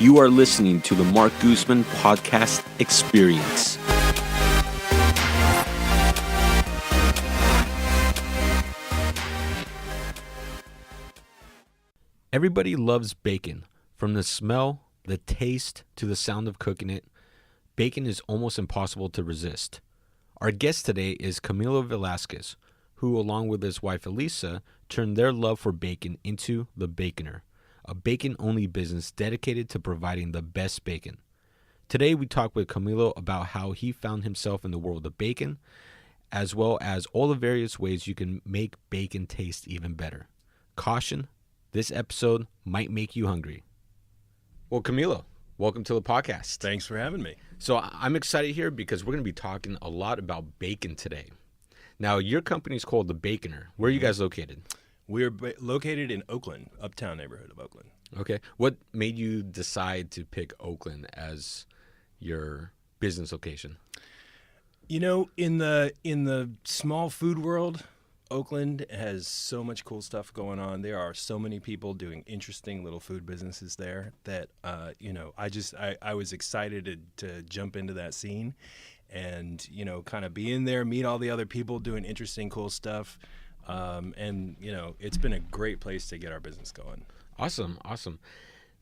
You are listening to the Mark Guzman Podcast Experience. Everybody loves bacon. From the smell, the taste, to the sound of cooking it, bacon is almost impossible to resist. Our guest today is Camilo Velasquez, who, along with his wife Elisa, turned their love for bacon into The Baconer, a bacon-only business dedicated to providing the best bacon. Today we talk with Camilo about how he found himself in the world of bacon, as well as all the various ways you can make bacon taste even better. Caution, this episode might make you hungry. Well, Camilo, welcome to the podcast. Thanks for having me. So I'm excited here because we're going to be talking a lot about bacon today. Now, your company is called The Baconer. Where are you guys located? We're located in Oakland, Uptown neighborhood of Oakland. Okay. What made you decide to pick Oakland as your business location? You know, in the small food world, Oakland has so much cool stuff going on. There are so many people doing interesting little food businesses there that, I was excited to jump into that scene and, kind of be in there, meet all the other people doing interesting, cool stuff. It's been a great place to get our business going. Awesome.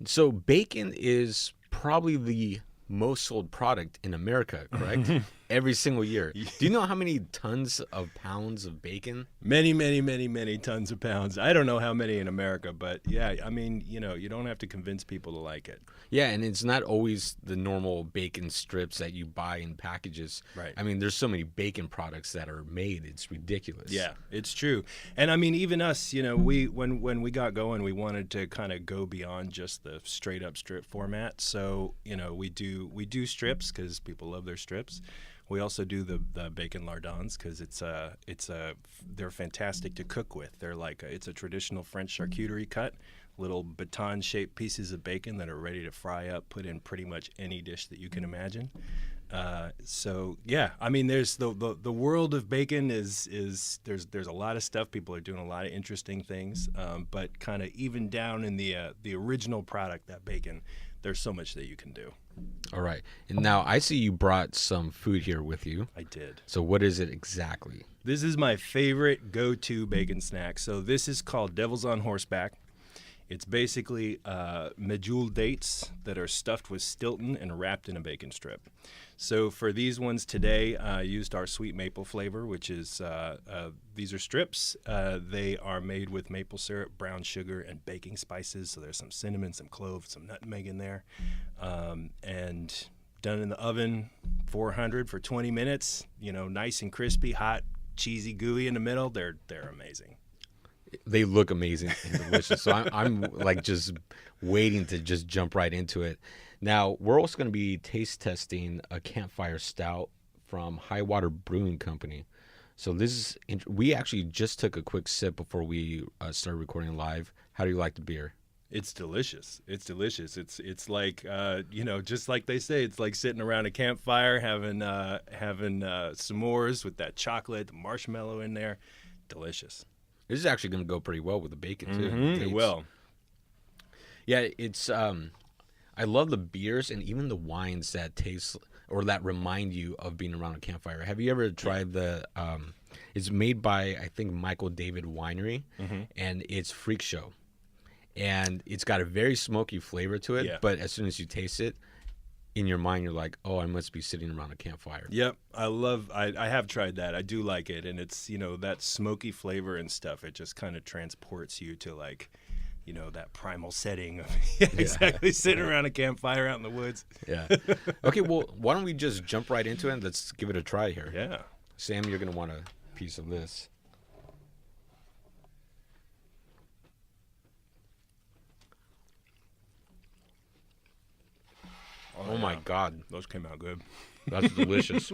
So bacon is probably the most sold product in America, correct? Every single year. Do you know how many tons of pounds of bacon? Many, many, many, many tons of pounds. I don't know how many in America, but yeah, I mean, you don't have to convince people to like it. Yeah, and it's not always the normal bacon strips that you buy in packages. Right. I mean, there's so many bacon products that are made. It's ridiculous. Yeah, it's true. And I mean, even us, we when we got going, we wanted to kind of go beyond just the straight up strip format. So, we do strips because people love their strips. We also do the bacon lardons because they're fantastic to cook with. They're it's a traditional French charcuterie cut, little baton-shaped pieces of bacon that are ready to fry up, put in pretty much any dish that you can imagine. There's the world of bacon is there's a lot of stuff. People are doing a lot of interesting things, but kind of even down in the original product, that bacon, there's so much that you can do. All right. And now I see you brought some food here with you. I did. So what is it exactly? This is my favorite go-to bacon snack. So this is called Devil's on Horseback. It's basically medjool dates that are stuffed with Stilton and wrapped in a bacon strip. So for these ones today, I used our sweet maple flavor, which is these are strips. They are made with maple syrup, brown sugar, and baking spices. So there's some cinnamon, some clove, some nutmeg in there, and done in the oven, 400 for 20 minutes. Nice and crispy, hot, cheesy, gooey in the middle. They're amazing. They look amazing and delicious. So I'm like just waiting to just jump right into it. Now, we're also going to be taste testing a Campfire Stout from Highwater Brewing Company. So we actually just took a quick sip before we started recording live. How do you like the beer? It's delicious. It's delicious. It's like just like they say, it's like sitting around a campfire having s'mores with that chocolate, the marshmallow in there. Delicious. This is actually going to go pretty well with the bacon too. Mm-hmm. It will. Yeah, it's. I love the beers and even the wines that taste or that remind you of being around a campfire. Have you ever tried the? It's made by I think Michael David Winery, and it's Freak Show, and it's got a very smoky flavor to it. Yeah. But as soon as you taste it, in your mind you're like, oh, I must be sitting around a campfire. Yep, I have tried that. I do like it, and it's that smoky flavor and stuff. It just kind of transports you to that primal setting of exactly sitting around a campfire out in the woods. Yeah. Okay, well, why don't we just jump right into it and let's give it a try here. Yeah. Sam, you're going to want a piece of this. Oh my God. Those came out good. That's delicious.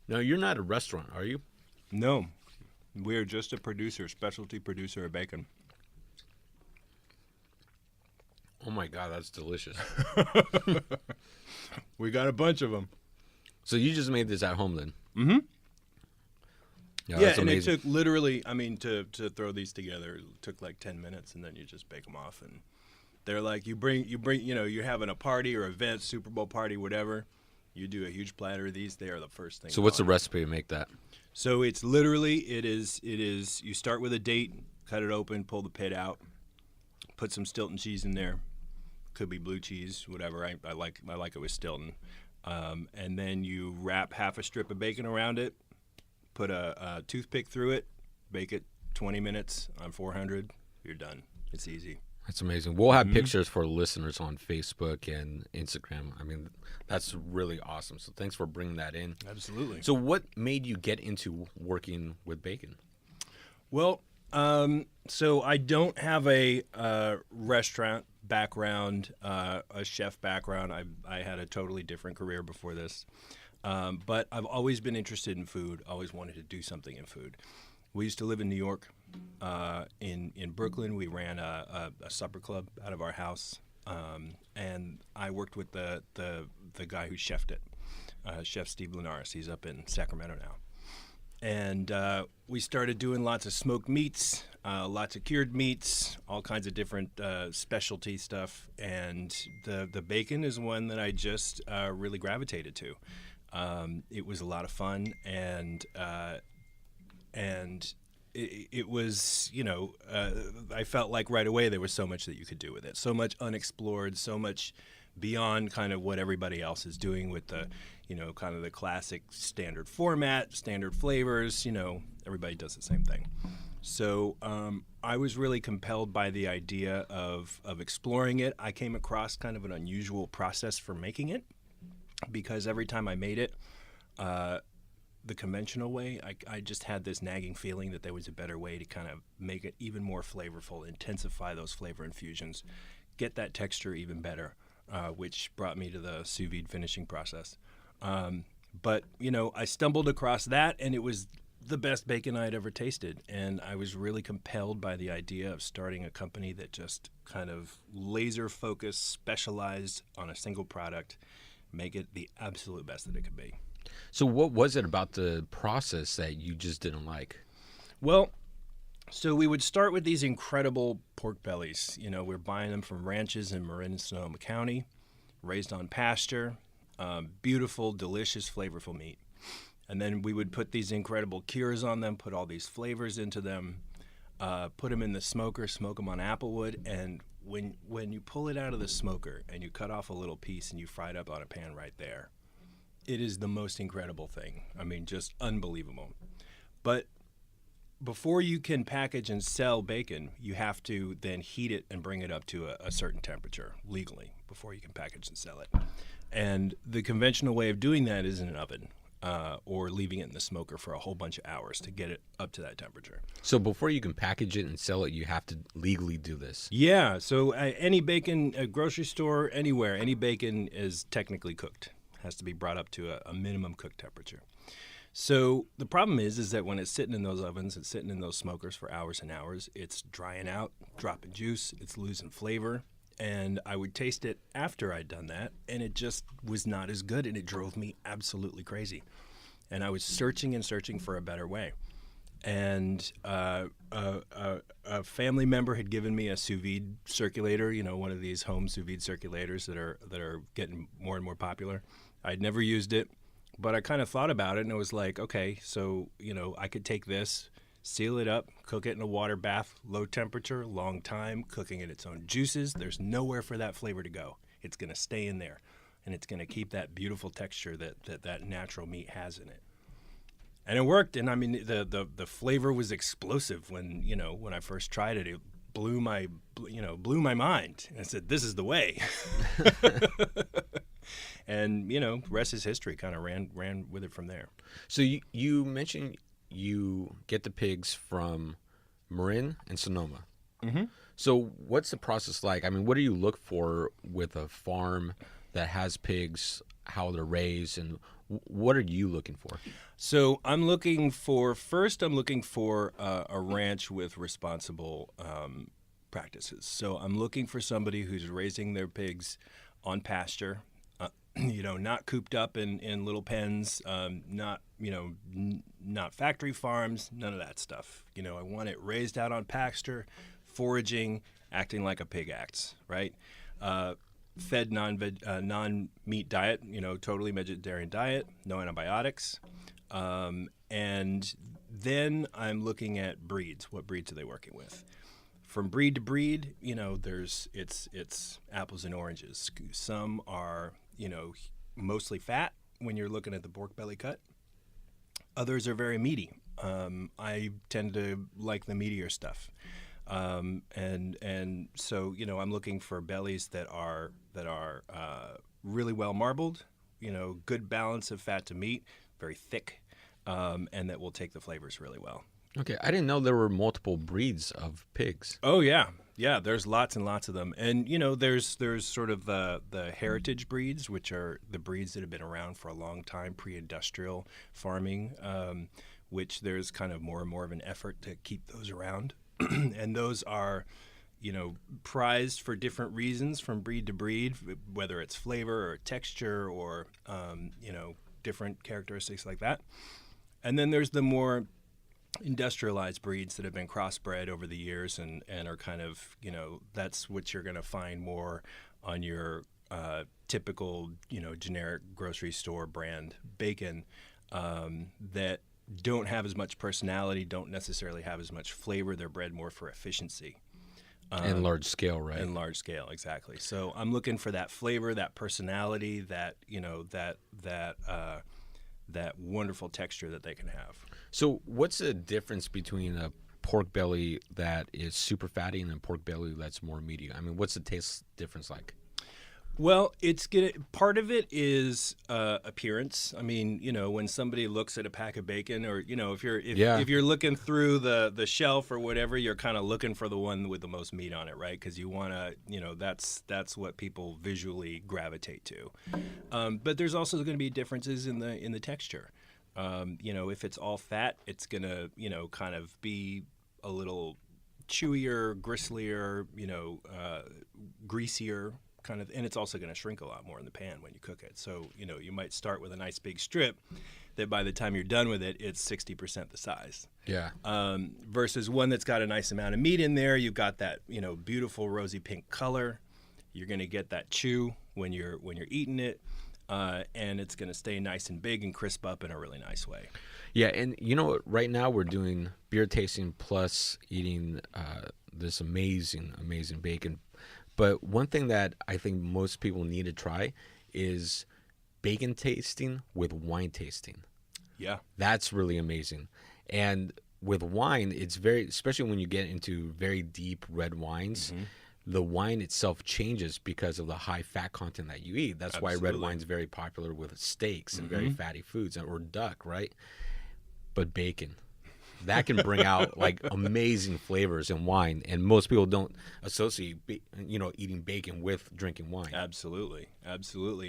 Now, you're not a restaurant, are you? No. We're just a specialty producer of bacon. Oh my God, that's delicious. We got a bunch of them. So you just made this at home then? Mm-hmm. Yeah, Yeah, that's and amazing. it took literally, I mean, to throw these together, it took like 10 minutes, and then you just bake them off. And they're like, you bring, you're having a party or event, Super Bowl party, whatever. You do a huge platter of these, they are the first thing. So what's the on. recipe to make that? So it's literally, it is, you start with a date, cut it open, pull the pit out, put some Stilton cheese in there. Could be blue cheese, whatever. I like it with Stilton. And then you wrap half a strip of bacon around it, put a toothpick through it, bake it 20 minutes on 400. You're done. It's easy. That's amazing. We'll have pictures for listeners on Facebook and Instagram. I mean, that's really awesome. So thanks for bringing that in. Absolutely. So what made you get into working with bacon? Well, so I don't have a restaurant background, a chef background. I had a totally different career before this. But I've always been interested in food, always wanted to do something in food. We used to live in New York. In Brooklyn, we ran a supper club out of our house. And I worked with the guy who chefed it, Chef Steve Linares. He's up in Sacramento now. And we started doing lots of smoked meats, lots of cured meats, all kinds of different specialty stuff. And the bacon is one that I just really gravitated to. It was a lot of fun, and it was, I felt like right away there was so much that you could do with it, so much unexplored, so much beyond kind of what everybody else is doing with the, kind of the classic standard format, standard flavors. Everybody does the same thing. So I was really compelled by the idea of exploring it. I came across kind of an unusual process for making it, because every time I made it, the conventional way, I just had this nagging feeling that there was a better way to kind of make it even more flavorful, intensify those flavor infusions, get that texture even better, which brought me to the sous vide finishing process. But, I stumbled across that, and it was the best bacon I had ever tasted. And I was really compelled by the idea of starting a company that just kind of laser focused, specialized on a single product, make it the absolute best that it could be. So what was it about the process that you just didn't like? Well, so we would start with these incredible pork bellies. We're buying them from ranches in Marin and Sonoma County, raised on pasture, beautiful, delicious, flavorful meat. And then we would put these incredible cures on them, put all these flavors into them, put them in the smoker, smoke them on applewood, and when you pull it out of the smoker and you cut off a little piece and you fry it up on a pan right there, it is the most incredible thing. I mean, just unbelievable. But before you can package and sell bacon, you have to then heat it and bring it up to a certain temperature legally before you can package and sell it. And the conventional way of doing that is in an oven, or leaving it in the smoker for a whole bunch of hours to get it up to that temperature. So before you can package it and sell it, you have to legally do this. Yeah, so any bacon, a grocery store, anywhere, any bacon is technically cooked. Has to be brought up to a minimum cook temperature. So the problem is that when it's sitting in those ovens, it's sitting in those smokers for hours and hours, it's drying out, dropping juice, it's losing flavor. And I would taste it after I'd done that, and it just was not as good, and it drove me absolutely crazy. And I was searching and searching for a better way. And a family member had given me a sous vide circulator, one of these home sous vide circulators that are getting more and more popular. I'd never used it, but I kind of thought about it, and it was like, okay, so, I could take this, seal it up, cook it in a water bath, low temperature, long time, cooking in its own juices. There's nowhere for that flavor to go. It's going to stay in there, and it's going to keep that beautiful texture that natural meat has in it. And it worked, and I mean, the flavor was explosive when I first tried it. It blew my mind. And I said, this is the way. And, rest is history, kind of ran with it from there. So you mentioned you get the pigs from Marin and Sonoma. Mm-hmm. So what's the process like? I mean, what do you look for with a farm that has pigs, how they're raised, and what are you looking for? So I'm looking for a ranch with responsible practices. So I'm looking for somebody who's raising their pigs on pasture, Not cooped up in little pens, not, not factory farms, none of that stuff. I want it raised out on pasture, foraging, acting like a pig acts, right? Fed non-meat diet, totally vegetarian diet, no antibiotics. And then I'm looking at breeds. What breeds are they working with? From breed to breed, it's apples and oranges. Some are, mostly fat when you're looking at the pork belly cut. Others are very meaty. I tend to like the meatier stuff. And so, I'm looking for bellies that are really well marbled, good balance of fat to meat, very thick, and that will take the flavors really well. Okay, I didn't know there were multiple breeds of pigs. Oh yeah, there's lots and lots of them, and there's sort of the heritage breeds, which are the breeds that have been around for a long time, pre-industrial farming, which there's kind of more and more of an effort to keep those around, and those are prized for different reasons from breed to breed, whether it's flavor or texture or different characteristics like that. And then there's the more industrialized breeds that have been crossbred over the years and are kind of, that's what you're going to find more on your typical, generic grocery store brand bacon that don't have as much personality, don't necessarily have as much flavor. They're bred more for efficiency. And large scale, right? And large scale, exactly. So I'm looking for that flavor, that personality, that, that wonderful texture that they can have. So what's the difference between a pork belly that is super fatty and a pork belly that's more meaty? I mean, what's the taste difference like? Well, part of it is appearance. I mean, when somebody looks at a pack of bacon, or if you're looking through the shelf or whatever, you're kind of looking for the one with the most meat on it, right? Because you want to, that's what people visually gravitate to. But there's also going to be differences in the texture. If it's all fat, it's going to kind of be a little chewier, gristlier, greasier. Kind of, and it's also going to shrink a lot more in the pan when you cook it. So, you might start with a nice big strip that by the time you're done with it, it's 60% the size. Yeah. Versus one that's got a nice amount of meat in there. You've got that, beautiful rosy pink color. You're going to get that chew when you're eating it, and it's going to stay nice and big and crisp up in a really nice way. Yeah, and right now we're doing beer tasting plus eating this amazing bacon. But one thing that I think most people need to try is bacon tasting with wine tasting. Yeah. That's really amazing. And with wine, it's very, especially when you get into very deep red wines, the wine itself changes because of the high fat content that you eat. That's why red wine's very popular with steaks and very fatty foods, or duck, right? But bacon, that can bring out like amazing flavors in wine, and most people don't associate, eating bacon with drinking wine. Absolutely,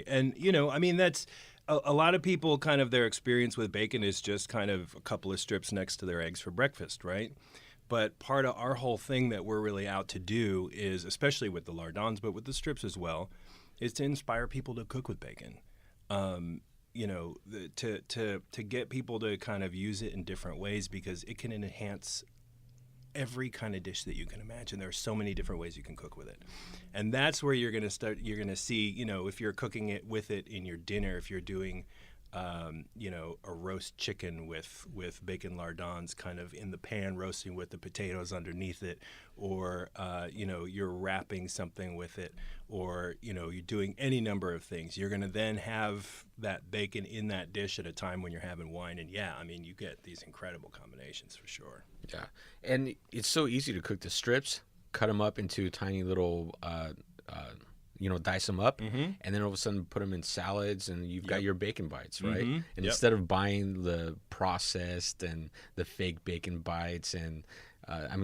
and I mean that's a lot of people. Kind of their experience with bacon is just kind of a couple of strips next to their eggs for breakfast, right? But part of our whole thing that we're really out to do is, especially with the lardons, but with the strips as well, is to inspire people to cook with bacon. To get people to kind of use it in different ways, because it can enhance every kind of dish that you can imagine. There are so many different ways you can cook with it. And that's where you're going to see, if you're cooking it with it in your dinner, if you're doing, a roast chicken with bacon lardons kind of in the pan, roasting with the potatoes underneath it, or, you're wrapping something with it, or, you're doing any number of things. You're going to then have that bacon in that dish at a time when you're having wine. And you get these incredible combinations for sure. Yeah. And it's so easy to cook the strips, cut them up into tiny little, dice them up, and then all of a sudden put them in salads, and you've got your bacon bites, right? And instead of buying the processed and the fake bacon bites, and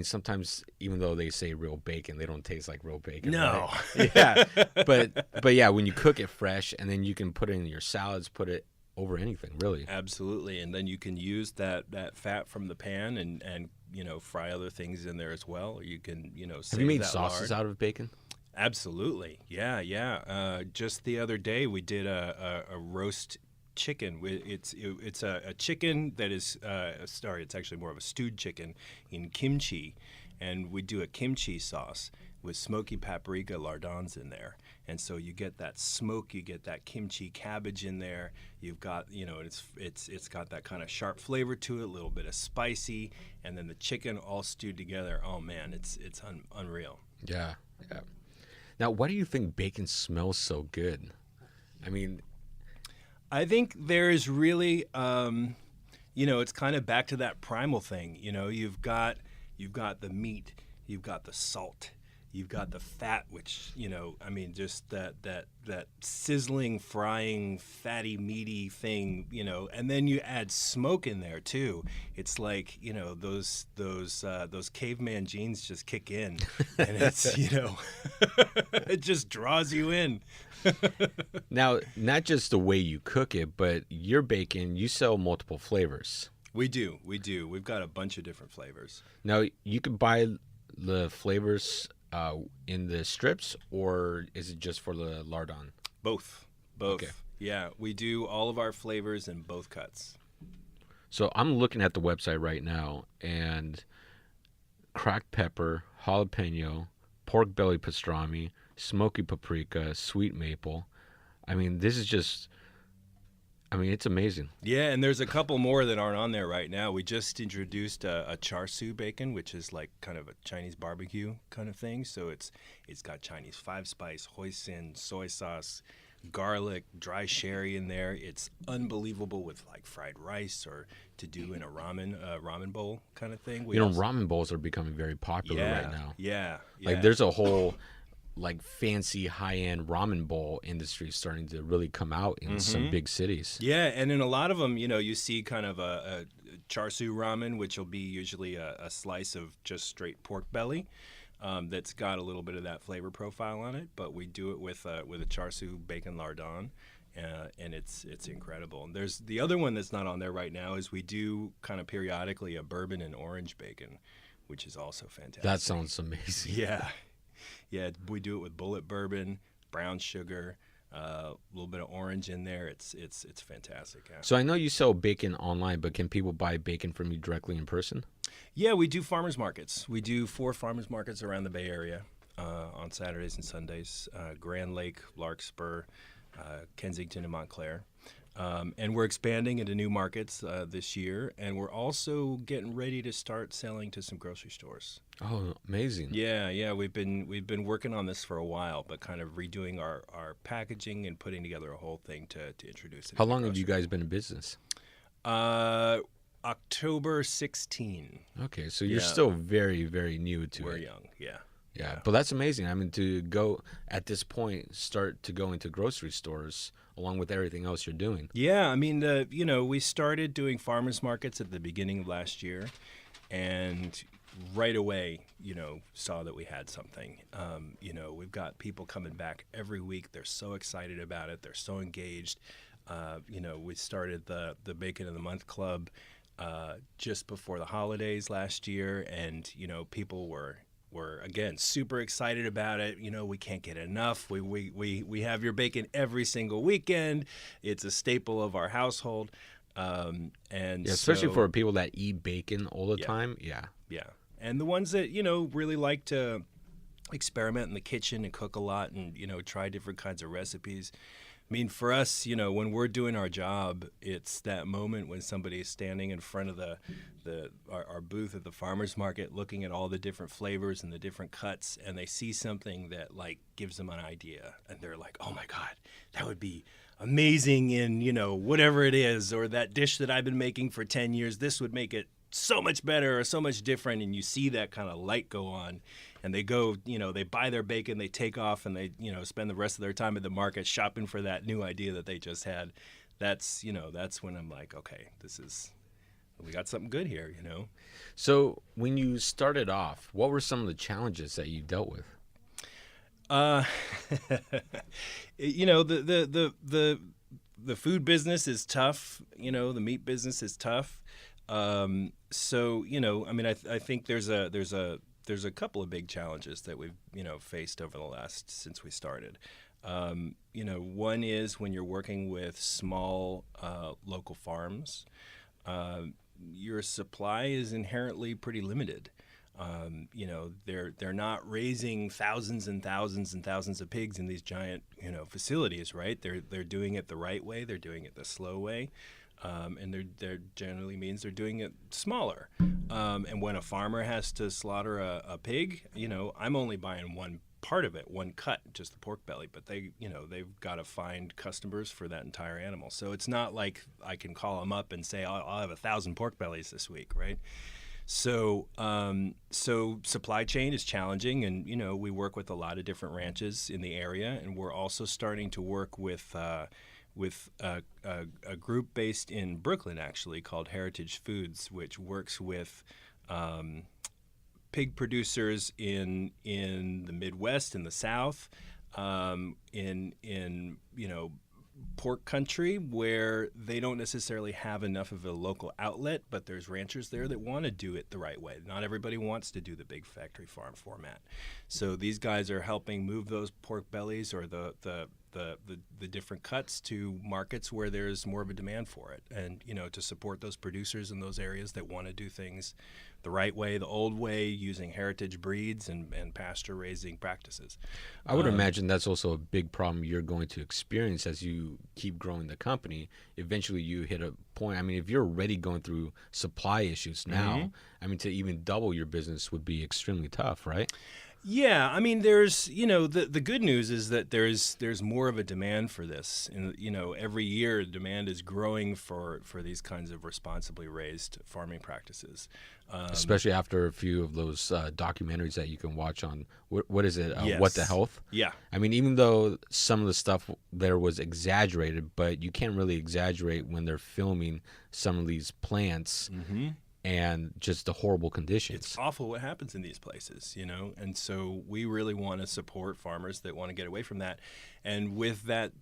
sometimes even though they say real bacon, they don't taste like real bacon. No. Right? Yeah. But yeah, when you cook it fresh, and then you can put it in your salads, put it over anything, really. Absolutely. And then you can use that fat from the pan and fry other things in there as well. Or you can, have you made sauces out of bacon? Absolutely. Yeah. Just the other day, we did a roast chicken. It's a chicken that is, it's actually more of a stewed chicken in kimchi. And we do a kimchi sauce with smoky paprika lardons in there. And so you get that smoke, you get that kimchi cabbage in there. You've got, it's got that kind of sharp flavor to it, a little bit of spicy, and then the chicken all stewed together. Oh man, it's unreal. Yeah. Now, why do you think bacon smells so good? I mean, I think there is really, it's kind of back to that primal thing. You've got the meat, you've got the salt, you've got the fat, which, just that sizzling, frying, fatty, meaty thing, and then you add smoke in there too. It's like, those caveman genes just kick in, and it's, it just draws you in. Now, not just the way you cook it, but your bacon, you sell multiple flavors. We do. We've got a bunch of different flavors. Now, you can buy the flavors in the strips, or is it just for the lardon? Both. Okay. Yeah, we do all of our flavors in both cuts. So I'm looking at the website right now, and cracked pepper, jalapeno, pork belly pastrami, smoky paprika, sweet maple. I mean, this is just... it's amazing. Yeah, and there's a couple more that aren't on there right now. We just introduced a char siu bacon, which is like kind of a Chinese barbecue kind of thing. So it's got Chinese 5-spice, hoisin, soy sauce, garlic, dry sherry in there. It's unbelievable with like fried rice or to do in a ramen bowl kind of thing. Ramen bowls are becoming very popular right now. Yeah. Like there's a whole like fancy high-end ramen bowl industry starting to really come out in some big cities. Yeah, and in a lot of them, you see kind of a char siu ramen, which will be usually a slice of just straight pork belly that's got a little bit of that flavor profile on it. But we do it with a char siu bacon lardon, and it's incredible. And there's the other one that's not on there right now is we do kind of periodically a bourbon and orange bacon, which is also fantastic. That sounds amazing. Yeah, we do it with bullet bourbon, brown sugar, a little bit of orange in there. It's fantastic. Yeah. So I know you sell bacon online, but can people buy bacon from you directly in person? Yeah, we do farmers markets. We do 4 farmers markets around the Bay Area on Saturdays and Sundays. Grand Lake, Larkspur, Kensington, and Montclair. And we're expanding into new markets this year, and we're also getting ready to start selling to some grocery stores. Oh, amazing! Yeah, we've been working on this for a while, but kind of redoing our packaging and putting together a whole thing to introduce it. How long have you guys been in business? October 16. Okay, so you're still very, very new to it. We're young, yeah. Yeah, but that's amazing. I mean, to go at this point, start to go into grocery stores along with everything else you're doing. Yeah, I mean, we started doing farmers markets at the beginning of last year, and right away, saw that we had something. We've got people coming back every week. They're so excited about it. They're so engaged. We started the Bacon of the Month Club just before the holidays last year, and people were again super excited about it. We can't get enough. We have your bacon every single weekend. It's a staple of our household. Especially for people that eat bacon all the time. Yeah. And the ones that really like to experiment in the kitchen and cook a lot and try different kinds of recipes. I mean, for us, when we're doing our job, it's that moment when somebody is standing in front of our booth at the farmer's market looking at all the different flavors and the different cuts, and they see something that, gives them an idea. And they're like, oh, my God, that would be amazing in, whatever it is, or that dish that I've been making for 10 years, this would make it so much better or so much different. And you see that kind of light go on. And they go, they buy their bacon, they take off, and they, spend the rest of their time at the market shopping for that new idea that they just had. That's when I'm like, okay, we got something good here, So when you started off, what were some of the challenges that you dealt with? The food business is tough. The meat business is tough. I think there's there's a couple of big challenges that we've faced over the last since we started. One is when you're working with small local farms, your supply is inherently pretty limited. They're not raising thousands and thousands and thousands of pigs in these giant facilities, right? They're doing it the right way. They're doing it the slow way. And they're generally means they're doing it smaller. And when a farmer has to slaughter a pig, I'm only buying one part of it, one cut, just the pork belly, but they've got to find customers for that entire animal. So it's not like I can call them up and say, I'll have 1,000 pork bellies this week, right? So supply chain is challenging, and we work with a lot of different ranches in the area, and we're also starting to work with a group based in Brooklyn, actually, called Heritage Foods, which works with pig producers in the Midwest and the South, in pork country, where they don't necessarily have enough of a local outlet, but there's ranchers there that want to do it the right way. Not everybody wants to do the big factory farm format. So these guys are helping move those pork bellies or the different cuts to markets where there's more of a demand for it, and to support those producers in those areas that want to do things the right way, the old way, using heritage breeds and pasture raising practices. I would imagine that's also a big problem you're going to experience as you keep growing the company. Eventually you hit a point, if you're already going through supply issues now, to even double your business would be extremely tough, right? Yeah, there's the good news is that there's more of a demand for this, and every year demand is growing for these kinds of responsibly raised farming practices. Especially after a few of those documentaries that you can watch on what is it? Yes. What the Health? Yeah. Even though some of the stuff there was exaggerated, but you can't really exaggerate when they're filming some of these plants. Mm-hmm. And just the horrible conditions. It's awful what happens in these places, and so we really want to support farmers that want to get away from that. And with that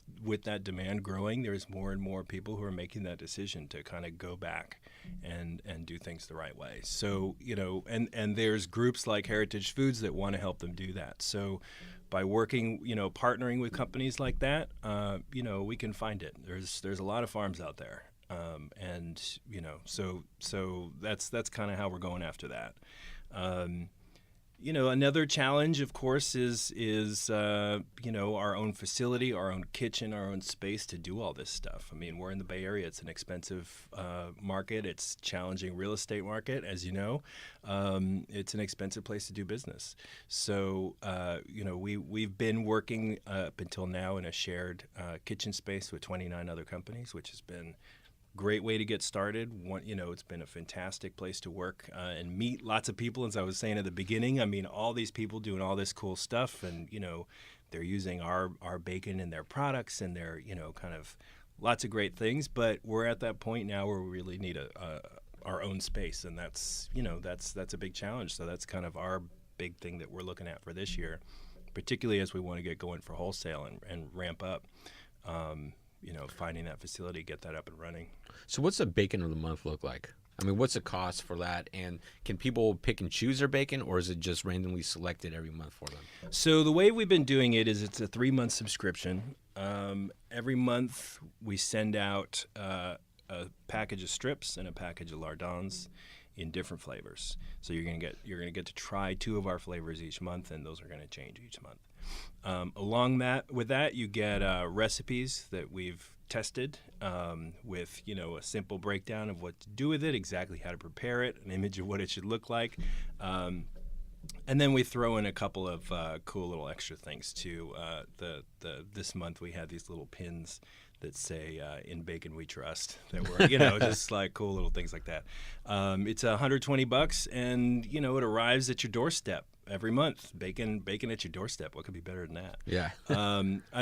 demand growing, there's more and more people who are making that decision to kind of go back and do things the right way. So, and there's groups like Heritage Foods that want to help them do that. So by working, partnering with companies like that, we can find it. There's a lot of farms out there. So that's kind of how we're going after that. Another challenge, of course, is our own facility, our own kitchen, our own space to do all this stuff. We're in the Bay Area. It's an expensive market. It's a challenging real estate market, as you know. It's an expensive place to do business. So, we've been working up until now in a shared kitchen space with 29 other companies, which has been great way to get started. It's been a fantastic place to work and meet lots of people. As I was saying at the beginning, all these people doing all this cool stuff, and they're using our bacon in their products, and they're kind of lots of great things. But we're at that point now where we really need our own space, and that's a big challenge. So that's kind of our big thing that we're looking at for this year, particularly as we want to get going for wholesale and ramp up. Finding that facility, get that up and running. So what's the bacon of the month look like? What's the cost for that? And can people pick and choose their bacon, or is it just randomly selected every month for them? So the way we've been doing it is it's a 3-month subscription. Every month we send out a package of strips and a package of lardons in different flavors. So you're gonna get to try 2 of our flavors each month, and those are gonna change each month. With that, you get recipes that we've tested with a simple breakdown of what to do with it, exactly how to prepare it, an image of what it should look like, and then we throw in a couple of cool little extra things too. This month we had these little pins that say "In Bacon We Trust," that were just like cool little things like that. It's $120, and it arrives at your doorstep every month. Bacon at your doorstep. What could be better than that? Yeah.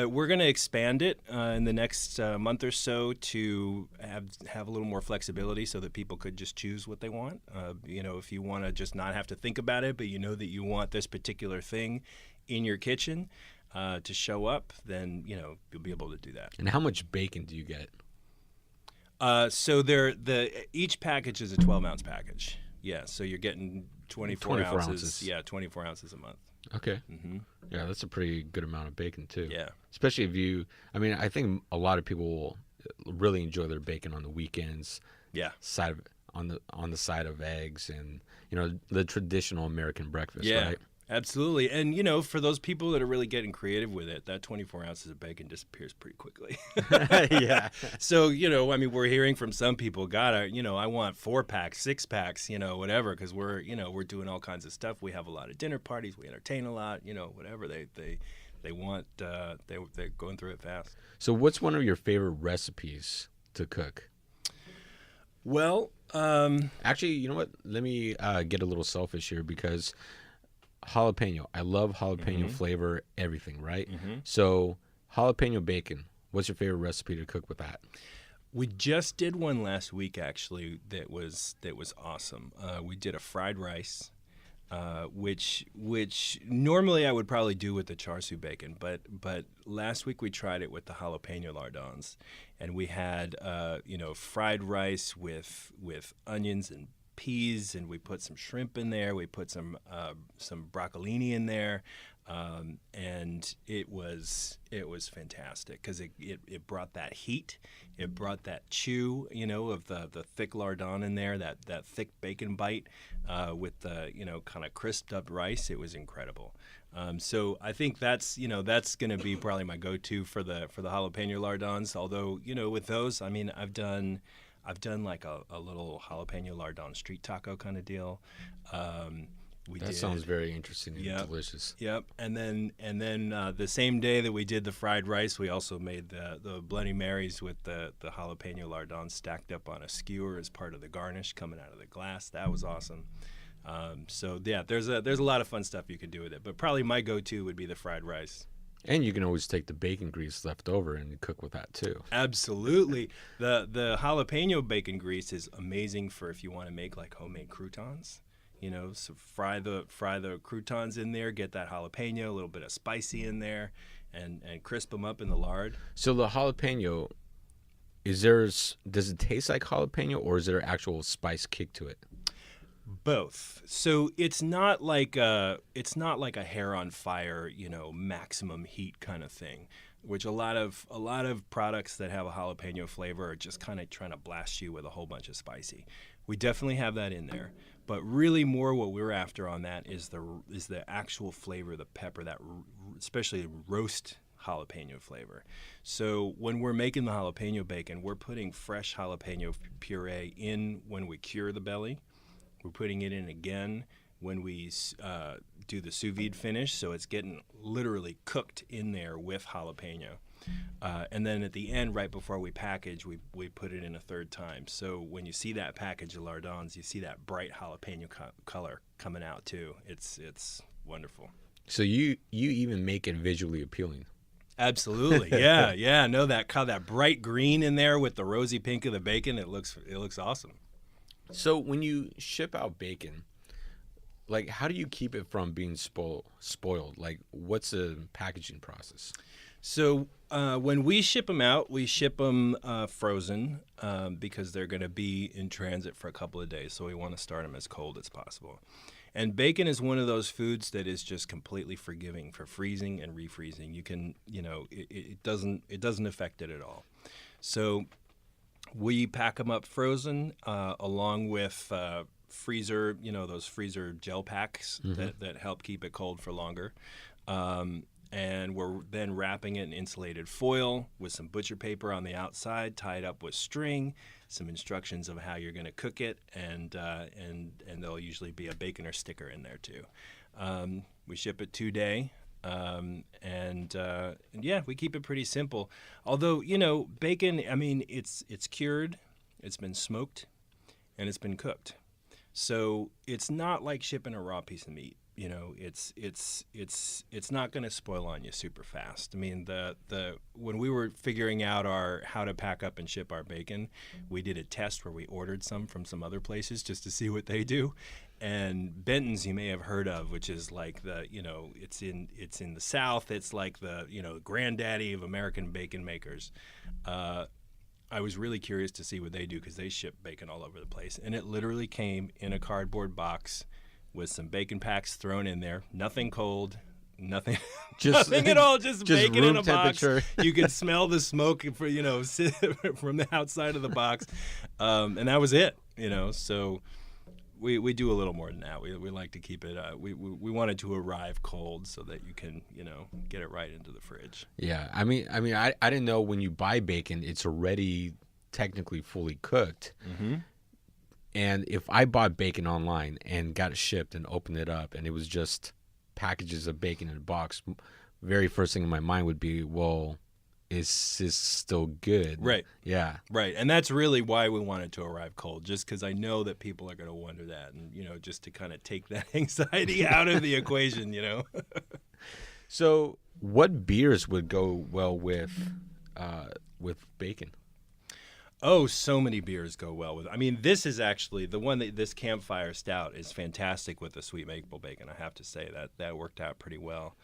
We're going to expand it in the next month or so to have a little more flexibility, so that people could just choose what they want. If you want to just not have to think about it, but that you want this particular thing in your kitchen to show up, then you'll be able to do that. And how much bacon do you get? So each package is a 12-ounce package. Yeah, so you're getting 24 ounces. Yeah, 24 ounces a month. Okay. Yeah, that's a pretty good amount of bacon too. Yeah. Especially if you, I mean, I think a lot of people will really enjoy their bacon on the weekends. Yeah. On the side of eggs and, the traditional American breakfast, Yeah. right? Absolutely. And, for those people that are really getting creative with it, that 24 ounces of bacon disappears pretty quickly. Yeah. So, we're hearing from some people, God, I want 4-packs, 6-packs, whatever, because we're doing all kinds of stuff. We have a lot of dinner parties. We entertain a lot, whatever. They want, they're going through it fast. So what's one of your favorite recipes to cook? Well, actually, you know what? Let me get a little selfish here because jalapeno. I love jalapeno flavor, everything, right? So jalapeno bacon. What's your favorite recipe to cook with that? We just did one last week, actually. That was awesome. We did a fried rice, which normally I would probably do with the char siu bacon, but last week we tried it with the jalapeno lardons, and we had fried rice with onions and peas, and we put some shrimp in there. We put some broccolini in there, and it was fantastic because it brought that heat, it brought that chew, of the thick lardon in there, that thick bacon bite, with the kind of crisped up rice. It was incredible. So I think that's going to be probably my go-to for the jalapeno lardons. Although with those, I mean, I've done like a little jalapeno lardon street taco kind of deal. That sounds very interesting and delicious. Yep. And then the same day that we did the fried rice, we also made the Bloody Marys with the jalapeno lardons stacked up on a skewer as part of the garnish coming out of the glass. That was awesome. So yeah, there's a lot of fun stuff you can do with it. But probably my go-to would be the fried rice. And you can always take the bacon grease left over and cook with that too. Absolutely. The jalapeno bacon grease is amazing for if you want to make like homemade croutons. So fry the croutons in there, get that jalapeno, a little bit of spicy in there, and crisp them up in the lard. So the jalapeno, does it taste like jalapeno, or is there actual spice kick to it? Both. So it's not like a hair on fire, maximum heat kind of thing, which a lot of products that have a jalapeno flavor are just kind of trying to blast you with a whole bunch of spicy. We definitely have that in there, but really more what we're after on that is the actual flavor of the pepper, that especially roast jalapeno flavor. So when we're making the jalapeno bacon, we're putting fresh jalapeno puree in when we cure the belly. We're putting it in again when we do the sous vide finish, so it's getting literally cooked in there with jalapeno. And then at the end, right before we package, we put it in a third time. So when you see that package of lardons, you see that bright jalapeno color coming out too. It's wonderful. So you even make it visually appealing. Absolutely, yeah. No, that bright green in there with the rosy pink of the bacon, it looks awesome. So when you ship out bacon, like how do you keep it from being spoiled? Like what's the packaging process? So when we ship them out, we ship them frozen because they're going to be in transit for a couple of days. So we want to start them as cold as possible. And bacon is one of those foods that is just completely forgiving for freezing and refreezing. You can, it doesn't affect it at all. So we pack them up frozen along with freezer, those freezer gel packs that help keep it cold for longer. And we're then wrapping it in insulated foil with some butcher paper on the outside, tied up with string, some instructions of how you're going to cook it, and there'll usually be a baconer sticker in there too. We ship it 2-day. And yeah, we keep it pretty simple. Although, bacon, I mean, it's cured, it's been smoked, and it's been cooked. So it's not like shipping a raw piece of meat. It's not going to spoil on you super fast. I mean, when we were figuring out how to pack up and ship our bacon, we did a test where we ordered some from some other places just to see what they do. And Benton's, you may have heard of, which is like it's in the South. It's like the granddaddy of American bacon makers. I was really curious to see what they do because they ship bacon all over the place, and it literally came in a cardboard box with some bacon packs thrown in there. Nothing cold, nothing, Just nothing at all. Just bacon room in a temperature. box. You can smell the smoke from the outside of the box, and that was it. So. We do a little more than that. We like to keep it. We want it to arrive cold so that you can get it right into the fridge. Yeah, I mean, I didn't know when you buy bacon, it's already technically fully cooked. Mm-hmm. And if I bought bacon online and got it shipped and opened it up, and it was just packages of bacon in a box, very first thing in my mind would be, well, is this still good? Right. Yeah. Right. And that's really why we want it to arrive cold, just because I know that people are going to wonder that, and just to kind of take that anxiety out of the equation. So, what beers would go well with bacon? Oh, so many beers go well with it. I mean, this is actually the one this Campfire Stout is fantastic with the sweet maple bacon. I have to say that worked out pretty well.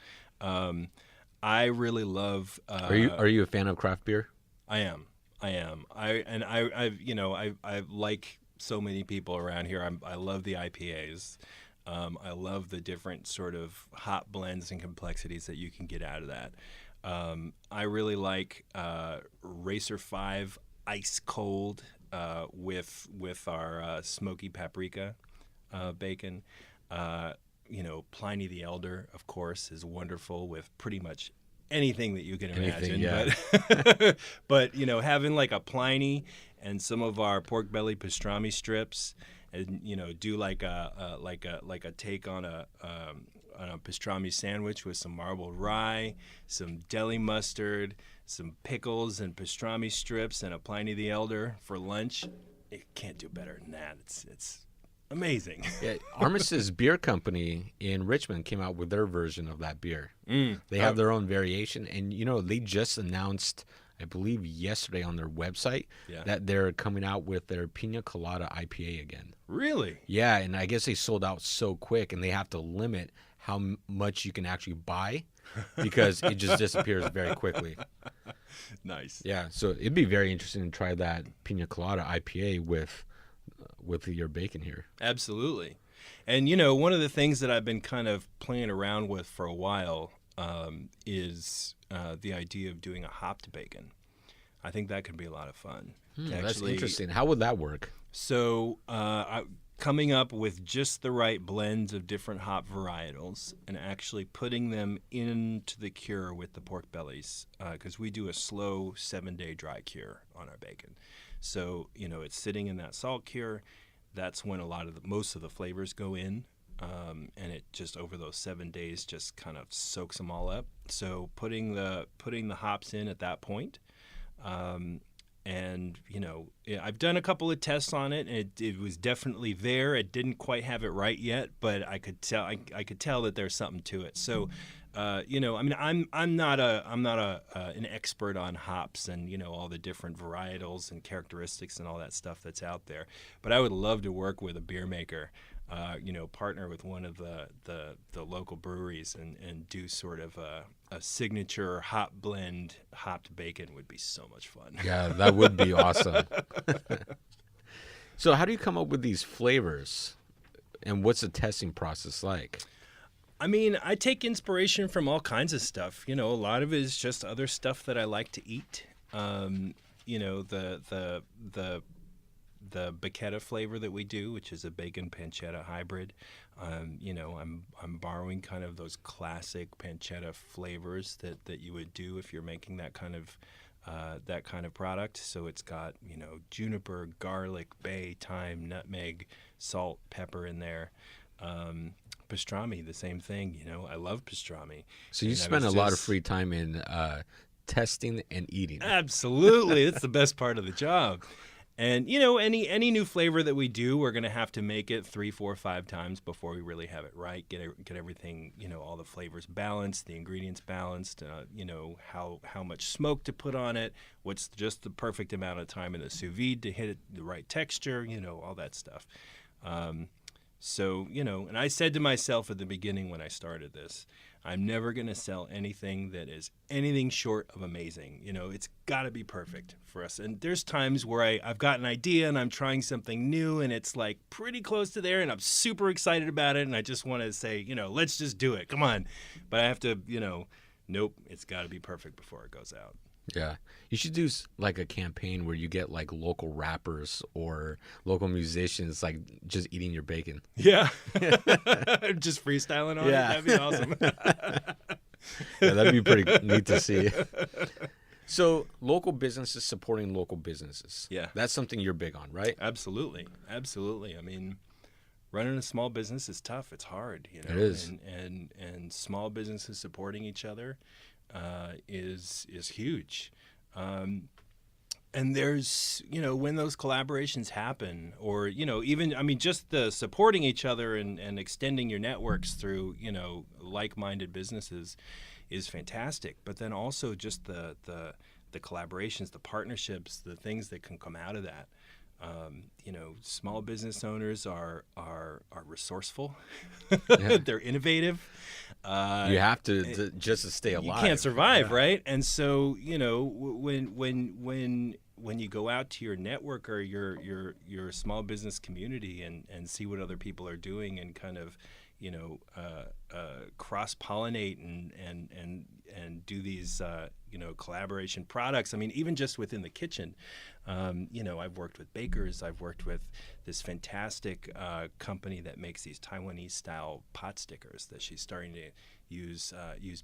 I really love. Are you a fan of craft beer? I am. I like so many people around here. I love the IPAs. I love the different sort of hop blends and complexities that you can get out of that. I really like Racer 5 ice cold with our smoky paprika bacon. Pliny the Elder, of course, is wonderful with pretty much anything that you can imagine. Yeah. But having like a Pliny and some of our pork belly pastrami strips, and do like a take on a pastrami sandwich with some marbled rye, some deli mustard, some pickles and pastrami strips, and a Pliny the Elder for lunch. It can't do better than that. It's amazing. Yeah, Armistice Beer Company in Richmond came out with their version of that beer. They have their own variation, and they just announced, I believe yesterday on their website, that they're coming out with their Pina Colada IPA again. Really? Yeah, and I guess they sold out so quick, and they have to limit how much you can actually buy because it just disappears very quickly. Nice. Yeah, so it'd be very interesting to try that Pina Colada IPA with your bacon here. Absolutely. And one of the things that I've been kind of playing around with for a while is the idea of doing a hopped bacon. I think that could be a lot of fun. That's interesting. How would that work? So coming up with just the right blends of different hop varietals and actually putting them into the cure with the pork bellies, because we do a slow 7-day dry cure on our bacon. So, it's sitting in that salt cure. That's when most of the flavors go in, and it just over those 7 days just kind of soaks them all up. So putting the hops in at that point, and I've done a couple of tests on it, and it was definitely there. It didn't quite have it right yet, but I could tell that there's something to it. So. I'm not an expert on hops and all the different varietals and characteristics and all that stuff that's out there, but I would love to work with a beer maker, partner with one of the local breweries and do sort of a signature hop blend. Hopped bacon would be so much fun. Yeah, that would be awesome. So how do you come up with these flavors, and what's the testing process like? I mean, I take inspiration from all kinds of stuff. A lot of it is just other stuff that I like to eat. The Bacchetta flavor that we do, which is a bacon pancetta hybrid. I'm borrowing kind of those classic pancetta flavors that you would do if you're making that kind of product. So it's got juniper, garlic, bay, thyme, nutmeg, salt, pepper in there. Pastrami, the same thing. I love pastrami. So you spend a lot of free time in testing and eating. Absolutely. It's the best part of the job. And, any new flavor that we do, we're going to have to make it 3, 4, 5 times before we really have it right. Get everything, all the flavors balanced, the ingredients balanced, how much smoke to put on it, what's just the perfect amount of time in the sous vide to hit it the right texture, all that stuff. So, and I said to myself at the beginning when I started this, I'm never going to sell anything that is anything short of amazing. It's got to be perfect for us. And there's times where I've got an idea and I'm trying something new and it's like pretty close to there and I'm super excited about it and I just want to say, let's just do it. Come on. But I have to, nope, it's got to be perfect before it goes out. Yeah. You should do like a campaign where you get like local rappers or local musicians like just eating your bacon. Yeah. Just freestyling on it. That'd be awesome. Yeah, that'd be pretty neat to see. So local businesses supporting local businesses. Yeah. That's something you're big on, right? Absolutely. Absolutely. I mean, running a small business is tough. It's hard, It is. And small businesses supporting each other is huge. And there's, when those collaborations happen or, even, just the supporting each other and extending your networks through, like-minded businesses is fantastic. But then also just the collaborations, the partnerships, the things that can come out of that. Small business owners are resourceful. Yeah. They're innovative. You have to just to stay alive. You can't survive, right? And so, when you go out to your network or your small business community and see what other people are doing and kind of, cross-pollinate and do these, collaboration products. I mean, even just within the kitchen, I've worked with bakers. I've worked with this fantastic company that makes these Taiwanese-style pot stickers that she's starting to use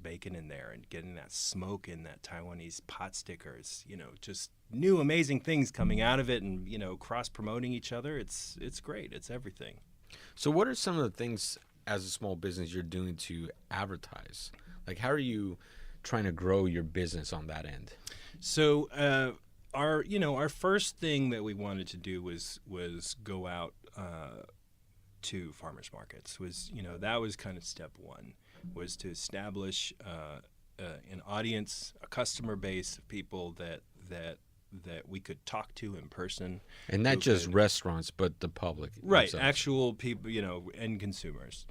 bacon in there and getting that smoke in that Taiwanese pot stickers. Just new amazing things coming out of it and, cross-promoting each other. It's great. It's everything. So what are some of the things as a small business you're doing to advertise? Like, how are you trying to grow your business on that end? So our first thing that we wanted to do was go out to farmers markets. That was kind of step one, was to establish an audience, a customer base of people that we could talk to in person. And not just restaurants, but the public. Right, themselves. actual people, end consumers.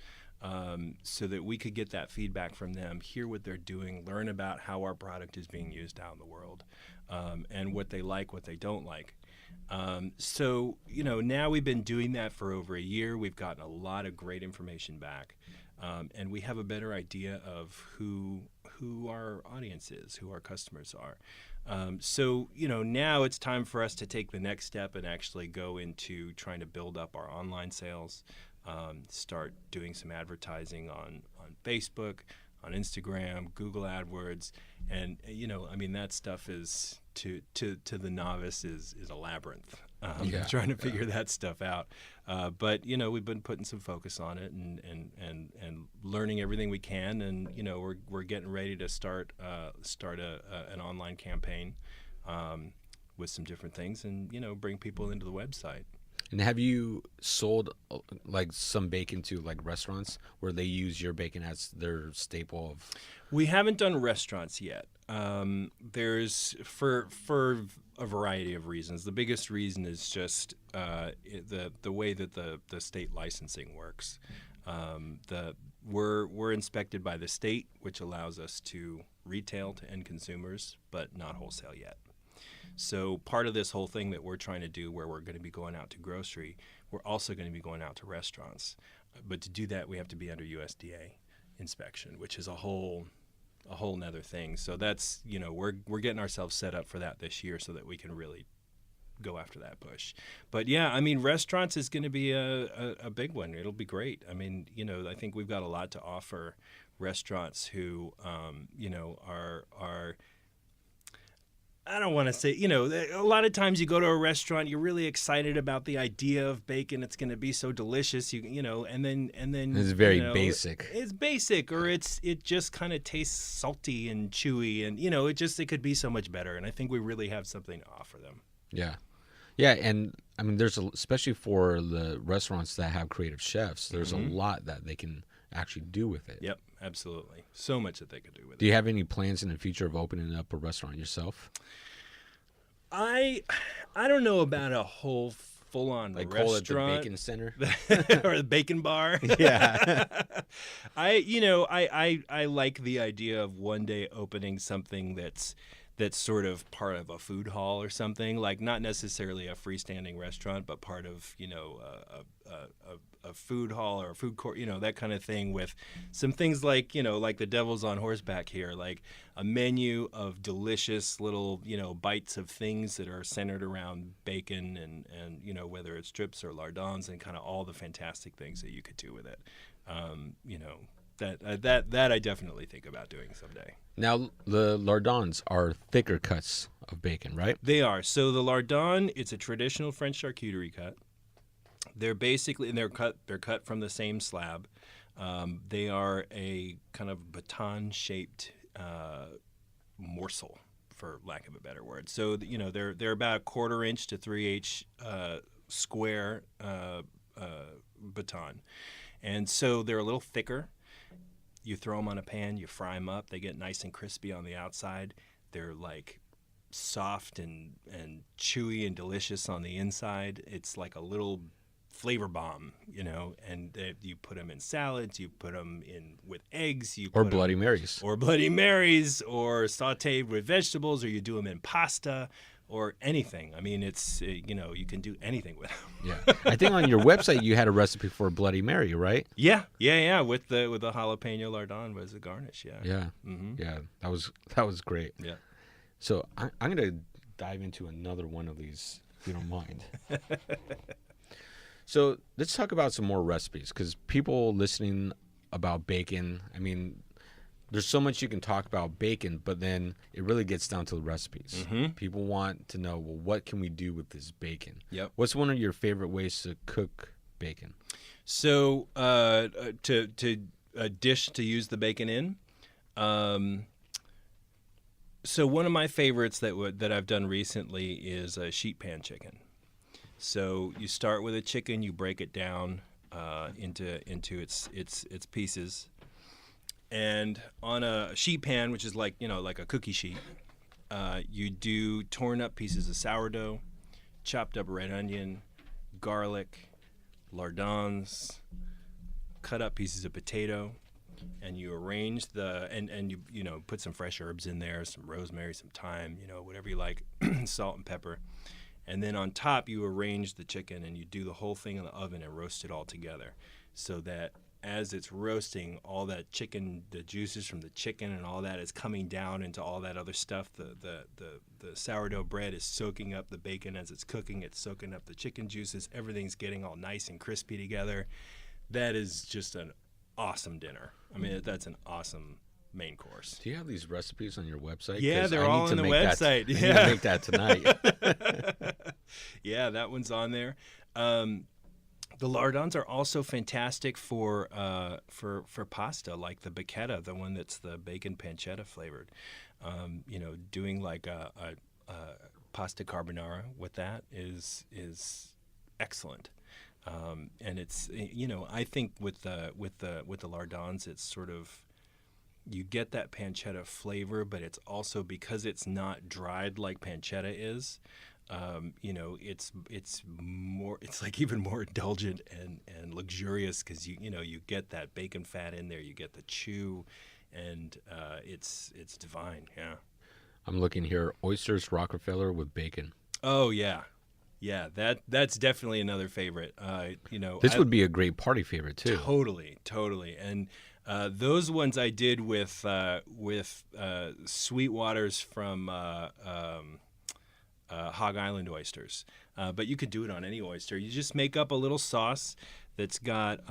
So that we could get that feedback from them, hear what they're doing, learn about how our product is being used out in the world, and what they like, what they don't like. So, now we've been doing that for over a year. We've gotten a lot of great information back, and we have a better idea of who our audience is, who our customers are. So, now it's time for us to take the next step and actually go into trying to build up our online sales, start doing some advertising on Facebook, on Instagram, Google AdWords. And, that stuff is to the novice is a labyrinth. Trying to figure that stuff out. But, we've been putting some focus on it and learning everything we can. And, we're getting ready to start an online campaign with some different things and, bring people into the website. And have you sold like some bacon to like restaurants where they use your bacon as their staple of? We haven't done restaurants yet. There's for a variety of reasons. The biggest reason is just the way that the state licensing works. We're inspected by the state, which allows us to retail to end consumers, but not wholesale yet. So part of this whole thing that we're trying to do, where we're going to be going out to grocery, we're also going to be going out to restaurants. But to do that, we have to be under USDA inspection, which is a whole nother thing. So that's, we're getting ourselves set up for that this year so that we can really go after that push. But yeah, restaurants is going to be a big one. It'll be great. I think we've got a lot to offer restaurants who, are I don't want to say, a lot of times you go to a restaurant, you're really excited about the idea of bacon. It's going to be so delicious, and then It's very basic. It's basic, or it just kind of tastes salty and chewy, and it could be so much better. And I think we really have something to offer them. Yeah, yeah, and there's especially for the restaurants that have creative chefs, there's a lot that they can actually do with it. Yep, absolutely. So much that they could do with it. Do you have any plans in the future of opening up a restaurant yourself? I don't know about a whole full-on Like restaurant. call it the Bacon Center. Or the Bacon Bar. Yeah. I like the idea of one day opening something that's sort of part of a food hall or something, like not necessarily a freestanding restaurant, but part of a food hall or a food court, that kind of thing, with some things like like the Devil's on Horseback here, like a menu of delicious little bites of things that are centered around bacon and whether it's strips or lardons and kind of all the fantastic things that you could do with it. That I definitely think about doing someday. Now, the lardons are thicker cuts of bacon, right? They are. So the lardon, it's a traditional French charcuterie cut. They're basically, and they're cut from the same slab. They are a kind of baton-shaped morsel, for lack of a better word. So they're about 1/4 inch to 3/8 square baton, and so they're a little thicker. You throw them on a pan, you fry them up. They get nice and crispy on the outside. They're like soft and chewy and delicious on the inside. It's like a little flavor bomb, and you put them in salads, you put them in with eggs, or Bloody Marys. Or Bloody Marys, or sauteed with vegetables, or you do them in pasta, or anything. I mean, it's, you can do anything with them. Yeah. I think on your website you had a recipe for a Bloody Mary, right? Yeah. With the jalapeno lardon was a garnish. Yeah. Yeah. Mm-hmm. Yeah. That was great. Yeah. So I'm going to dive into another one of these, if you don't mind. So let's talk about some more recipes, because people listening about bacon, I mean, there's so much you can talk about bacon, but then it really gets down to the recipes. Mm-hmm. People want to know, well, what can we do with this bacon? Yep. What's one of your favorite ways to cook bacon? So to a dish to use the bacon in. So one of my favorites that I've done recently is a sheet pan chicken. So you start with a chicken, you break it down into its pieces. And on a sheet pan, which is like a cookie sheet, you do torn up pieces of sourdough, chopped up red onion, garlic, lardons, cut up pieces of potato, and you arrange and you put some fresh herbs in there, some rosemary, some thyme, whatever you like, salt and pepper. And then on top, you arrange the chicken and you do the whole thing in the oven and roast it all together, so that as it's roasting, all that chicken, the juices from the chicken and all that is coming down into all that other stuff. The sourdough bread is soaking up the bacon as it's cooking. It's soaking up the chicken juices. Everything's getting all nice and crispy together. That is just an awesome dinner. I mean, that's an awesome main course. Do you have these recipes on your website? Yeah, they're all on the website. I need to make that tonight. Yeah, that one's on there. The lardons are also fantastic for pasta, like the bacchetta, the one that's the bacon pancetta flavored. Doing like a pasta carbonara with that is excellent. And it's I think with the lardons, it's sort of, you get that pancetta flavor, but it's also, because it's not dried like pancetta is. It's more, it's like even more indulgent and luxurious, because you get that bacon fat in there, you get the chew, and it's divine. Yeah. I'm looking here, oysters Rockefeller with bacon. Oh yeah, that's definitely another favorite. This would be a great party favorite too. Totally, and those ones I did with Sweetwater's from Hog Island oysters, but you could do it on any oyster. You just make up a little sauce that's got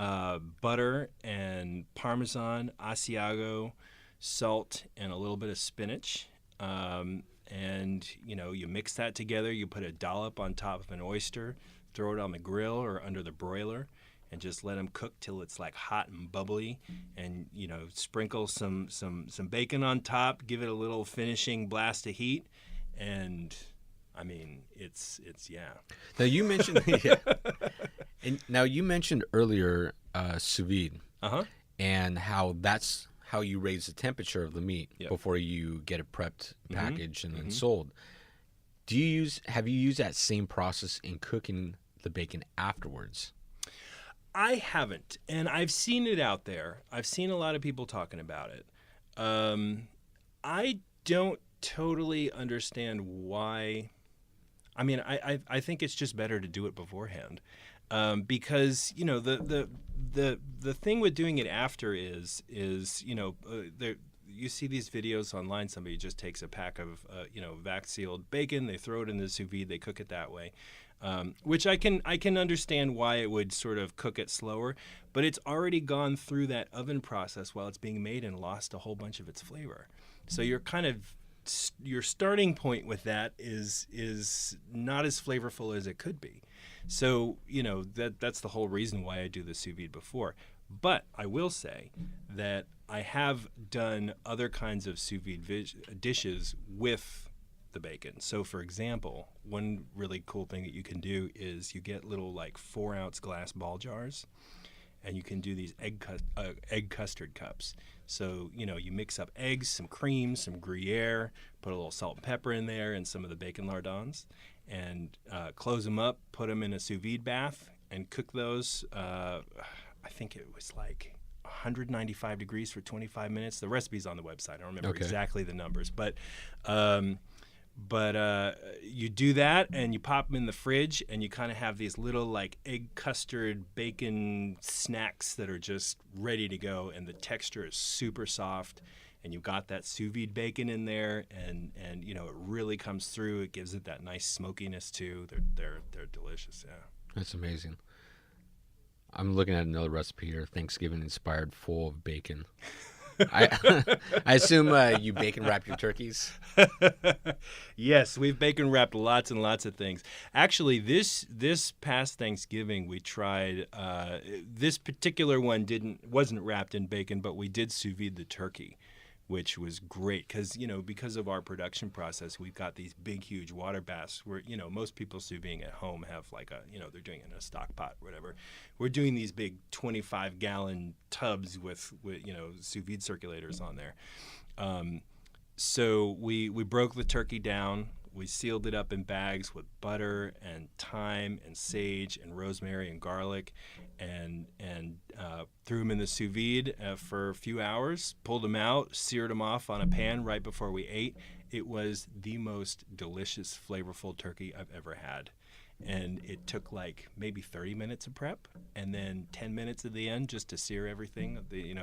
butter and Parmesan, Asiago, salt, and a little bit of spinach. And you mix that together. You put a dollop on top of an oyster, throw it on the grill or under the broiler, and just let them cook till it's like hot and bubbly. And sprinkle some bacon on top, give it a little finishing blast of heat, and I mean, it's yeah. Now you mentioned you mentioned earlier sous vide, and how that's how you raise the temperature of the meat before you get it prepped, packaged, and then sold. Have you used that same process in cooking the bacon afterwards. I haven't, and I've seen it out there. I've seen a lot of people talking about it. I don't totally understand why. I mean, I think it's just better to do it beforehand, because the thing with doing it after is you see these videos online. Somebody just takes a pack of vac sealed bacon, they throw it in the sous vide, they cook it that way. Which I can understand why it would sort of cook it slower, but it's already gone through that oven process while it's being made and lost a whole bunch of its flavor. So you're kind of your starting point with that is not as flavorful as it could be. So that's the whole reason why I do the sous vide before. But I will say that I have done other kinds of sous vide dishes with the bacon. So for example, one really cool thing that you can do is you get little 4-ounce glass ball jars, and you can do these egg custard cups. So you mix up eggs, some cream, some Gruyere, put a little salt and pepper in there, and some of the bacon lardons, and close them up, put them in a sous vide bath, and cook those. I think it was 195 degrees for 25 minutes. The recipe's on the website. I don't remember exactly the numbers, but you do that and you pop them in the fridge, and you kind of have these little egg custard bacon snacks that are just ready to go, and the texture is super soft, and you've got that sous vide bacon in there, and it really comes through. It gives it that nice smokiness too. They're delicious. Yeah, that's amazing. I'm looking at another recipe here, Thanksgiving inspired, full of bacon. I assume you bacon wrap your turkeys? Yes, we've bacon wrapped lots and lots of things. Actually, this past Thanksgiving we tried. This particular one wasn't wrapped in bacon, but we did sous vide the turkey, which was great because of our production process. We've got these big, huge water baths where most people sous videing at home have they're doing it in a stock pot, whatever. We're doing these big 25-gallon tubs with sous vide circulators on there. So we broke the turkey down. We sealed it up in bags with butter and thyme and sage and rosemary and garlic, and threw them in the sous vide for a few hours, pulled them out, seared them off on a pan right before we ate. It was the most delicious, flavorful turkey I've ever had. And it took maybe 30 minutes of prep, and then 10 minutes at the end just to sear everything,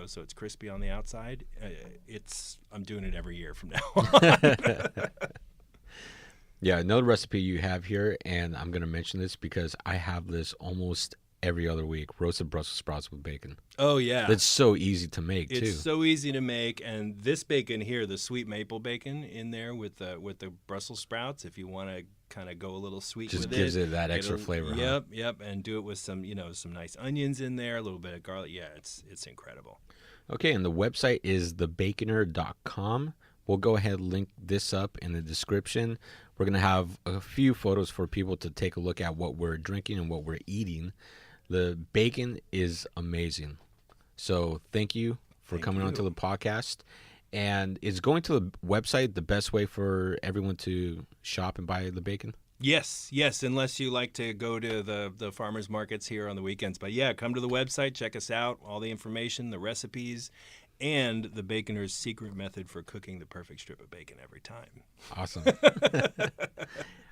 so it's crispy on the outside. I'm doing it every year from now on. Yeah, another recipe you have here, and I'm going to mention this because I have this almost every other week, roasted Brussels sprouts with bacon. Oh, yeah. It's so easy to make, too. It's so easy to make, and this bacon here, the sweet maple bacon in there with the Brussels sprouts, if you want to kind of go a little sweet just with it. Just gives it that extra flavor. Yep, and do it with some nice onions in there, a little bit of garlic. Yeah, it's incredible. Okay, and the website is thebaconer.com. We'll go ahead and link this up in the description. We're going to have a few photos for people to take a look at what we're drinking and what we're eating. The bacon is amazing. So thank you for coming onto the podcast. And is going to the website the best way for everyone to shop and buy the bacon? Yes, unless you like to go to the farmers markets here on the weekends. But yeah, come to the website, check us out, all the information, the recipes, and the Baconer's secret method for cooking the perfect strip of bacon every time. Awesome.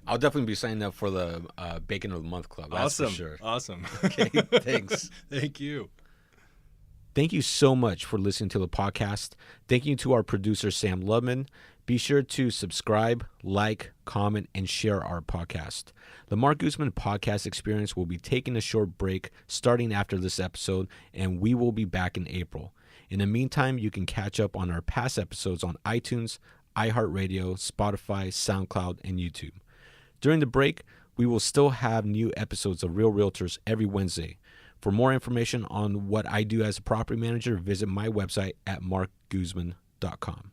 I'll definitely be signing up for the Bacon of the Month Club. That's awesome. For sure. Awesome. Okay, thanks. Thank you. Thank you so much for listening to the podcast. Thank you to our producer, Sam Lubman. Be sure to subscribe, like, comment, and share our podcast. The Mark Guzman podcast experience will be taking a short break starting after this episode, and we will be back in April. In the meantime, you can catch up on our past episodes on iTunes, iHeartRadio, Spotify, SoundCloud, and YouTube. During the break, we will still have new episodes of Real Realtors every Wednesday. For more information on what I do as a property manager, visit my website at markguzman.com.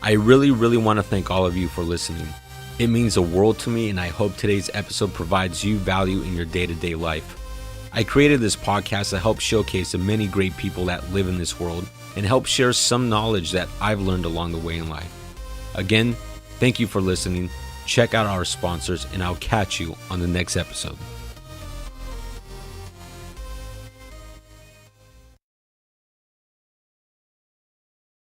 I really want to thank all of you for listening. It means the world to me, and I hope today's episode provides you value in your day-to-day life. I created this podcast to help showcase the many great people that live in this world and help share some knowledge that I've learned along the way in life. Again, thank you for listening. Check out our sponsors, and I'll catch you on the next episode.